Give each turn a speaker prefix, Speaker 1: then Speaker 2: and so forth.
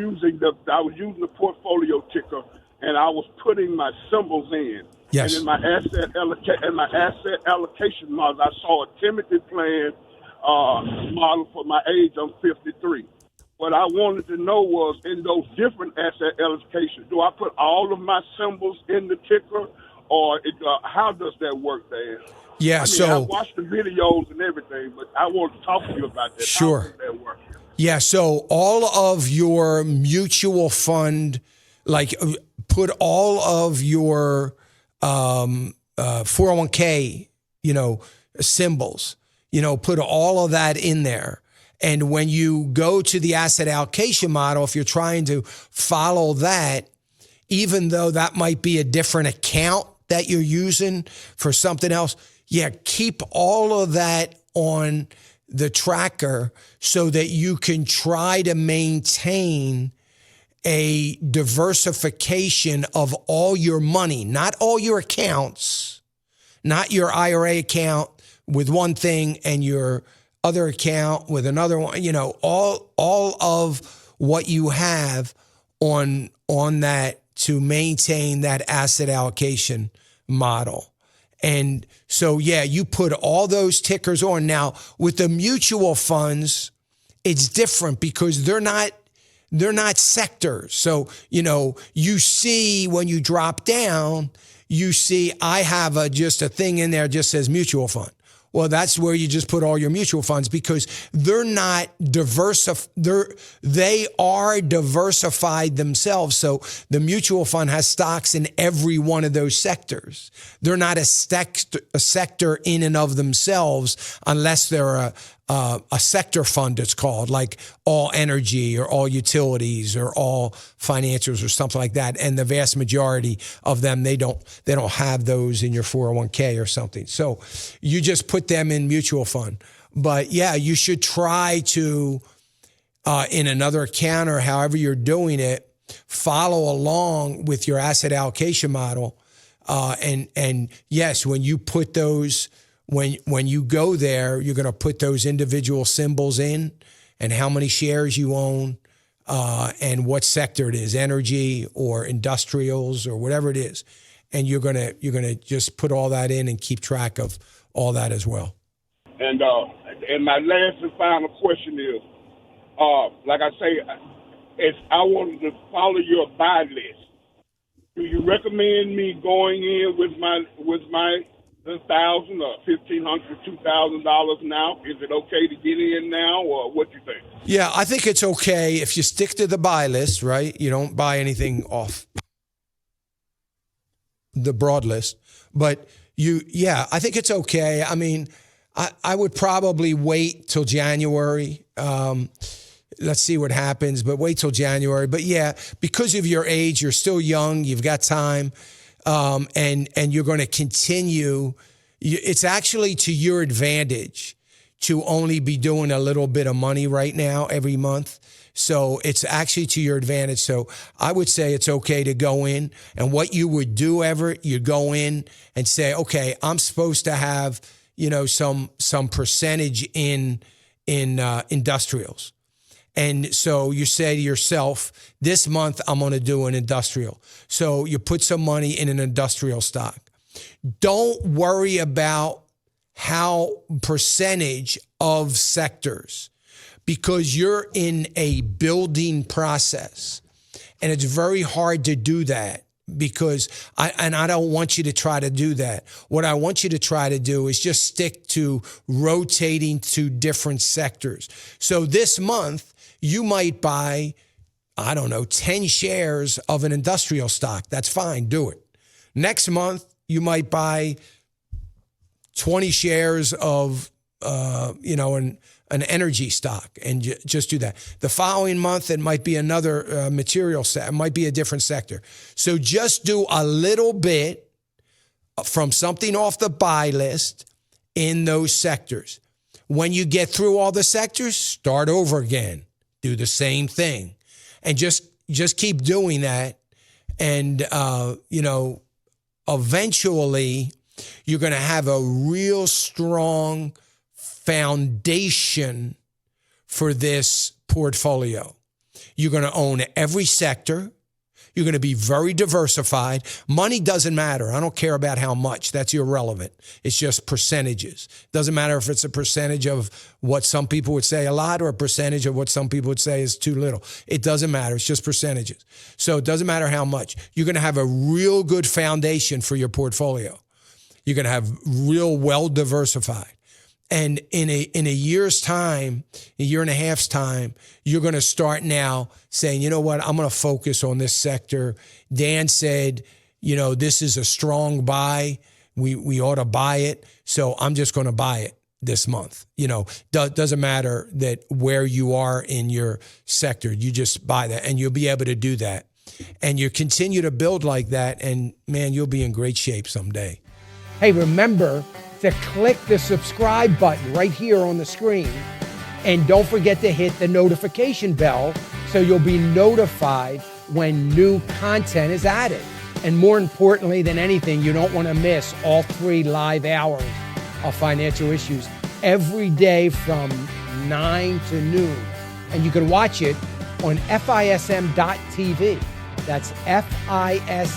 Speaker 1: I was using the portfolio ticker, and I was putting my symbols in.
Speaker 2: Yes.
Speaker 1: And in my asset allocation model, I saw a Timothy plan model for my age. I'm 53. What I wanted to know was, in those different asset allocations, do I put all of my symbols in the ticker, or how does that work, Dan?
Speaker 2: Yeah,
Speaker 1: I watched the videos and everything, but I want to talk to you about that.
Speaker 2: Sure.
Speaker 1: How does that work?
Speaker 2: Yeah, so all of your mutual fund, like put all of your 401k, symbols, put all of that in there. And when you go to the asset allocation model, if you're trying to follow that, even though that might be a different account that you're using for something else, keep all of that on the tracker so that you can try to maintain a diversification of all your money, not all your accounts, not your IRA account with one thing and your other account with another one, all of what you have on that to maintain that asset allocation model. And so, you put all those tickers on. Now, with the mutual funds, it's different because they're not sectors. So, you see when you drop down, you see I have just a thing in there just says mutual fund. Well, that's where you just put all your mutual funds because they're not they are diversified themselves. So the mutual fund has stocks in every one of those sectors. They're not a sector in and of themselves unless they're a sector fund, it's called, like all energy or all utilities or all financials or something like that. And the vast majority of them, they don't have those in your 401k or something. So you just put them in mutual fund. But you should try to, in another account or however you're doing it, follow along with your asset allocation model. And yes, when you put those, when you go there, you're going to put those individual symbols in and how many shares you own and what sector it is, energy or industrials or whatever it is. And you're going to just put all that in and keep track of all that as well.
Speaker 1: And my last and final question is, like I say, I wanted to follow your buy list. Do you recommend me going in with my $1,000 or $1,500, $2,000 now? Is it okay to get in now, or what you think?
Speaker 2: Yeah, I think it's okay if you stick to the buy list, right? You don't buy anything off the broad list. But I think it's okay. I mean, I would probably wait till January. Let's see what happens, but wait till January. But because of your age, you're still young, you've got time. And you're going to continue. It's actually to your advantage to only be doing a little bit of money right now every month. So it's actually to your advantage. So I would say it's okay to go in. And what you would do you go in and say, okay, I'm supposed to have, some percentage in industrials. And so you say to yourself, this month I'm going to do an industrial. So you put some money in an industrial stock. Don't worry about how percentage of sectors because you're in a building process. And it's very hard to do that because I don't want you to try to do that. What I want you to try to do is just stick to rotating to different sectors. So this month, you might buy, 10 shares of an industrial stock. That's fine. Do it. Next month, you might buy 20 shares of, an energy stock and just do that. The following month, it might be another material set. It might be a different sector. So just do a little bit from something off the buy list in those sectors. When you get through all the sectors, start over again. Do the same thing and just keep doing that. And, eventually you're going to have a real strong foundation for this portfolio. You're going to own every sector. You're going to be very diversified. Money doesn't matter. I don't care about how much. That's irrelevant. It's just percentages. Doesn't matter if it's a percentage of what some people would say a lot or a percentage of what some people would say is too little. It doesn't matter. It's just percentages. So it doesn't matter how much. You're going to have a real good foundation for your portfolio. You're going to have real well diversified. And in a year's time, a year and a half's time, you're going to start now saying, you know what, I'm going to focus on this sector. Dan said, this is a strong buy. We ought to buy it. So I'm just going to buy it this month. Doesn't matter that where you are in your sector, you just buy that and you'll be able to do that. And you continue to build like that. And man, you'll be in great shape someday.
Speaker 3: Hey, remember to click the subscribe button right here on the screen. And don't forget to hit the notification bell so you'll be notified when new content is added. And more importantly than anything, you don't want to miss all 3 live hours of Financial Issues every day from 9 to noon. And you can watch it on FISM.tv. That's FISM.tv.